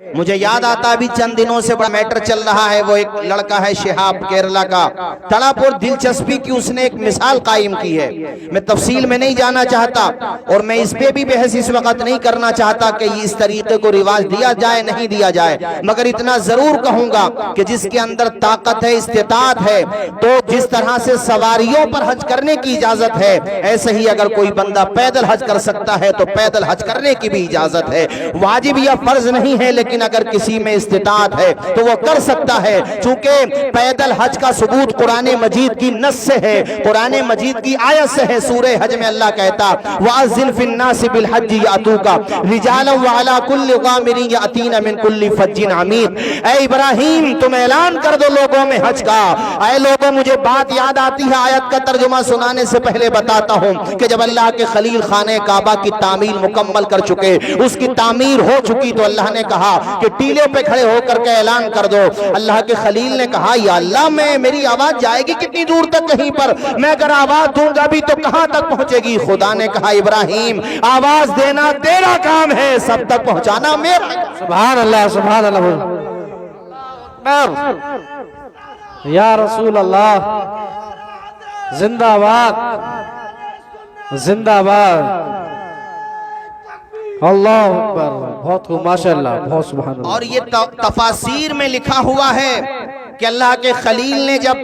مجھے یاد آتا ابھی چند دنوں سے بڑا میٹر چل رہا ہے، وہ ایک لڑکا ہے شہاب کیرلا کا، تڑا پور دلچسپی کی اس نے ایک مثال قائم کی ہے۔ میں تفصیل میں نہیں جانا چاہتا اور میں اس پہ بھی بحث اس وقت نہیں کرنا چاہتا کہ اس طریقے کو رواج دیا جائے نہیں دیا جائے، مگر اتنا ضرور کہوں گا کہ جس کے اندر طاقت ہے، استطاعت ہے، تو جس طرح سے سواریوں پر حج کرنے کی اجازت ہے، ایسے ہی اگر کوئی بندہ پیدل حج کر سکتا ہے تو پیدل حج کرنے کی بھی اجازت ہے۔ واجب یا فرض نہیں ہے، لیکن اگر کسی میں استطاعت ہے تو وہ کر سکتا ہے، چونکہ پیدل حج کا ثبوت قرآن مجید کی نص سے ہے، قرآن مجید کی آیت سے ہے۔ سورہ حج میں اللہ کہتا وَأَذِّنْ فِي النَّاسِ بِالْحَجِّ يَأْتُوكَ رِجَالًا وَعَلَىٰ كُلِّ ضَامِرٍ يَأْتِينَ مِنْ كُلِّ فَجٍّ عَمِيقٍ۔ اے ابراہیم تم اعلان کر دو لوگوں میں حج کا۔ اے لوگوں مجھے بات یاد آتی ہے، آیت کا ترجمہ سنانے سے پہلے بتاتا ہوں کہ جب اللہ کے خلیل خانہ کعبہ کی تعمیر مکمل کر چکے، اس کی تعمیر ہو چکی، تو اللہ نے کہا کہ ٹیلے پہ کھڑے ہو کر کے اعلان کر دو۔ اللہ کے خلیل نے کہا یا اللہ میری آواز جائے گی کتنی دور تک؟ کہیں پر میں اگر آواز دوں گا بھی تو کہاں تک پہنچے گی؟ خدا نے کہا ابراہیم آواز دینا تیرا کام ہے، سب تک پہنچانا میرا۔ سبحان اللہ سبحان اللہ یا رسول اللہ، زندہ باد زندہ باد، اللہ اکبر، بہت خوب، ماشاءاللہ، بہت سبحان اللہ۔ اور یہ تفاسیر میں لکھا ہوا ہے کہ اللہ کے خلیل نے جب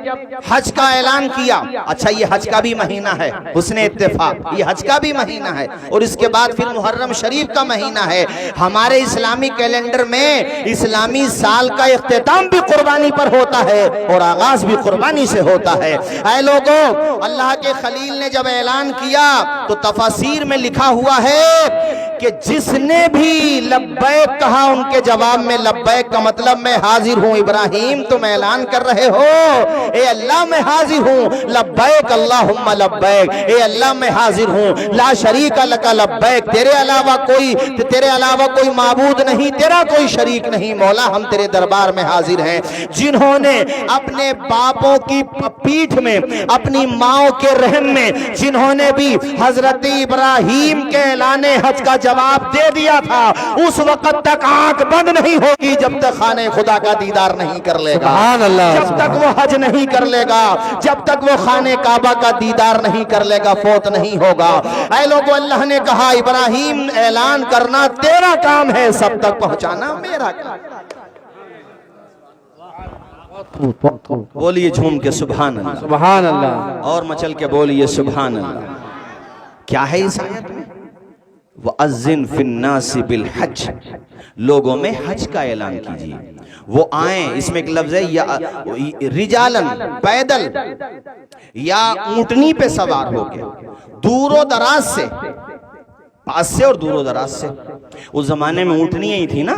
حج کا اعلان کیا، اچھا یہ حج کا بھی مہینہ ہے، حسن اتفاق یہ حج کا بھی مہینہ ہے، اور اس کے بعد پھر محرم شریف کا مہینہ ہے۔ ہمارے اسلامی کیلنڈر میں اسلامی سال کا اختتام بھی قربانی پر ہوتا ہے اور آغاز بھی قربانی سے ہوتا ہے۔ اے لوگوں، اللہ کے خلیل نے جب اعلان کیا تو تفاسیر میں لکھا ہوا ہے کہ جس نے بھی لبیک کہا، ان کے جواب میں لبیک کا مطلب میں حاضر ہوں۔ ابراہیم تم اعلان کر رہے ہو اے اللہ میں حاضر ہوں، لبیک اللہم لبیک، اے اللہ میں حاضر ہوں، لا شریک لک لبیک، تیرے علاوہ کوئی معبود نہیں، تیرا کوئی شریک نہیں، مولا ہم تیرے دربار میں حاضر ہیں۔ جنہوں نے اپنے باپوں کی پیٹھ میں، اپنی ماؤں کے رحم میں، جنہوں نے بھی حضرت ابراہیم کے اعلان حج کا جواب دے دیا تھا، اس وقت تک آنکھ بند نہیں ہوگی جب تک خانہ خدا کا دیدار نہیں کر لے گا، جب تک وہ حج نہیں کر لے گا، جب تک وہ خانہ کعبہ کا دیدار نہیں کر لے گا، فوت نہیں ہوگا۔ اے لوگو، اللہ نے کہا ابراہیم اعلان کرنا تیرا کام ہے، سب تک پہنچانا میرا کام۔ بولیے جھوم کے سبحان اللہ، سبحان اللہ، اور مچل کے بولیے سبحان اللہ۔ کیا ہے اس آیت میں؟ وَأَذِّنْ فِي النَّاسِ بِالْحَجِّ، لوگوں میں حج کا اعلان کیجئے، وہ آئیں۔ اس میں ایک لفظ ہے یا رجالن، پیدل یا اونٹنی پہ سوار ہو کے، دور و دراز سے، پاس سے اور دور و دراز سے۔ اس زمانے میں اونٹنیاں ہی تھی نا،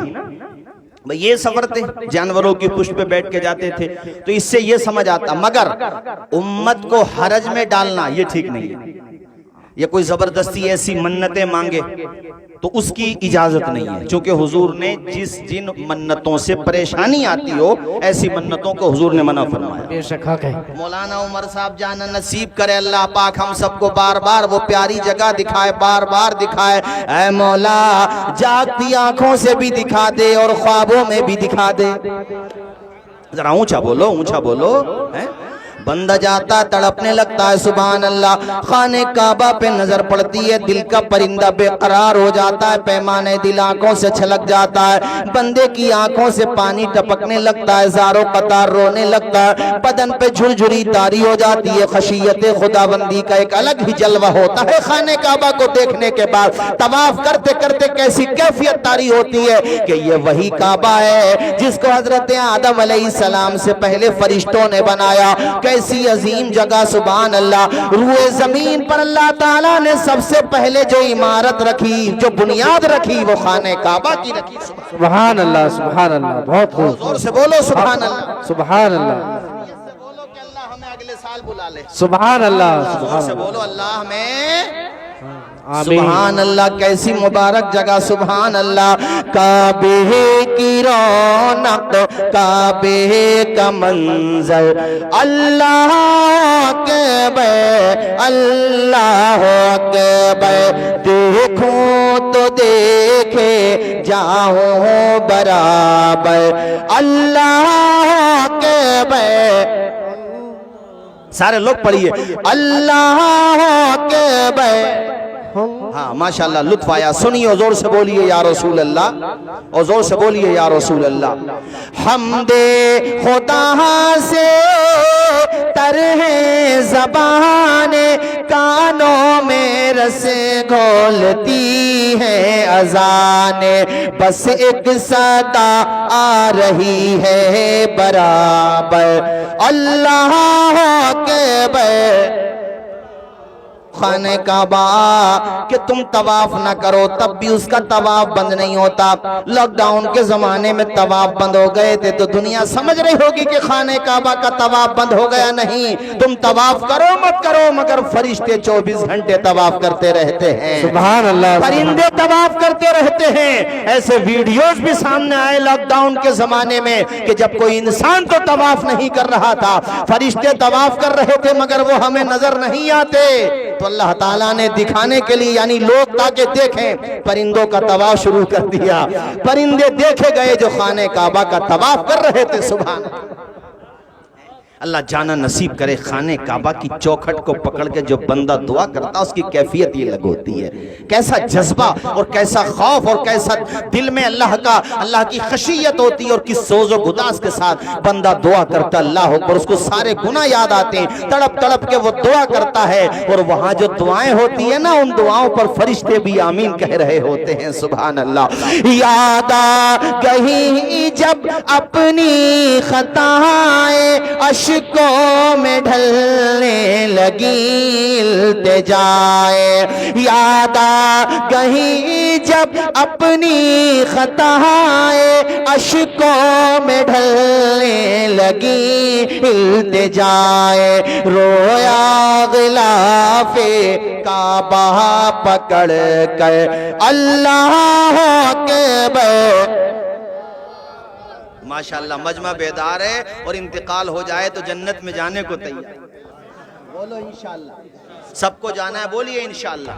یہ سفر تھے، جانوروں کی پشت پہ بیٹھ کے جاتے تھے، تو اس سے یہ سمجھ آتا، مگر امت کو حرج میں ڈالنا یہ ٹھیک نہیں ہے، یا کوئی زبردستی ایسی منتیں مانگے تو اس کی اجازت نہیں ہے، چونکہ حضور نے جن منتوں سے پریشانی آتی ہو ایسی منتوں کو حضور نے منع فرمایا۔ بے شک حق ہے۔ مولانا عمر صاحب جانا نصیب کرے اللہ پاک ہم سب کو، بار بار وہ پیاری جگہ دکھائے، بار بار دکھائے۔ اے مولا جاگتی آنکھوں سے بھی دکھا دے اور خوابوں میں بھی دکھا دے۔ ذرا اونچا بولو، اونچا بولو۔ بندہ جاتا تڑپنے لگتا ہے، سبحان اللہ، خانہ کعبہ پہ نظر پڑتی ہے، دل کا پرندہ بے قرار ہو جاتا ہے، پیمانے دل آنکھوں سے چھلک جاتا ہے، بندے کی آنکھوں سے پانی ٹپکنے لگتا ہے، زاروں قطار رونے لگتا ہے، بدن پہ جھرجھری تاری ہو جاتی ہے۔ خشیت خداوندی کا ایک الگ ہی جلوہ ہوتا ہے خانہ کعبہ کو دیکھنے کے بعد۔ طواف کرتے کرتے کیسی کیفیت تاری ہوتی ہے کہ یہ وہی کعبہ ہے جس کو حضرت آدم علیہ السلام سے پہلے فرشتوں نے بنایا۔ ایسی عظیم جگہ، سبحان اللہ، روئے زمین پر اللہ تعالیٰ نے سب سے پہلے جو عمارت رکھی، جو بنیاد رکھی، وہ خانہ کعبہ کی رکھی۔ سبحان اللہ سبحان اللہ، بہت خوب، زور سے بولو سبحان اللہ، سبحان اللہ، سے بولو کہ اللہ ہمیں اگلے سال بلا لے، سبحان اللہ، زور سے بولو اللہ ہمیں، آمین۔ سبحان اللہ، کیسی مبارک جگہ، سبحان اللہ۔ کعبے کی رونق وقت کعبے کا منظر اللہ اکبر اللہ اکبر دیکھوں تو دیکھے جاؤں برابر اللہ اکبر سارے لوگ پڑھیے اللہ اکبر ہاں ماشاءاللہ لطف آیا سنیے زور سے بولیے یا رسول اللہ اور زور سے بولیے یا رسول اللہ حمد خدا سے تر ہے زبان کانوں میں رس گھولتی ہے اذان بس ایک صدا آ رہی ہے برابر اللہ اکبر خانہ کعبہ کہ تم طواف نہ کرو تب بھی اس کا طواف بند نہیں ہوتا لاک ڈاؤن کے زمانے میں طواف بند ہو گئے تھے تو دنیا سمجھ رہی ہوگی کہ خانہ کعبہ کا طواف بند ہو گیا نہیں تم طواف کرو مت کرو مگر فرشتے 24 گھنٹے طواف کرتے رہتے ہیں سبحان اللہ پرندے طواف کرتے رہتے ہیں ایسے ویڈیوز بھی سامنے آئے لاک ڈاؤن کے زمانے میں کہ جب کوئی انسان تو طواف نہیں کر رہا تھا فرشتے طواف کر رہے تھے مگر وہ ہمیں نظر نہیں آتے تو اللہ تعالیٰ نے دکھانے کے لیے یعنی لوگ تاکہ دیکھیں پرندوں کا طواف شروع کر دیا پرندے دیکھے گئے جو خانہ کعبہ کا طواف کر رہے تھے سبحان اللہ جانا نصیب کرے خانہ کعبہ کی چوکھٹ کو پکڑ کے جو بندہ دعا کرتا اس کی کیفیت یہ لگوتی ہے کیسا جذبہ اور کیسا خوف اور کیسا دل میں اللہ کی خشیت ہوتی ہے اور کس سوز و گداز کے ساتھ بندہ دعا کرتا اللہ اکبر اس کو سارے گناہ یاد آتے ہیں تڑپ تڑپ کے وہ دعا کرتا ہے اور وہاں جو دعائیں ہوتی ہیں نا ان دعاؤں پر فرشتے بھی آمین کہہ رہے ہوتے ہیں سبحان اللہ یاد آ گئی جب اپنی خطائیں اشکوں میں ڈھلنے لگی التجائے یاد آ گئی جب اپنی خطائیں اشکوں میں ڈھلنے لگی التجائے رویا غلاف کعبہ پکڑ کر اللہ اکبر ماشاءاللہ مجمع بیدار ہے اور انتقال ہو جائے تو جنت میں جانے کو تیار بولو انشاءاللہ سب کو جانا ہے بولیے انشاءاللہ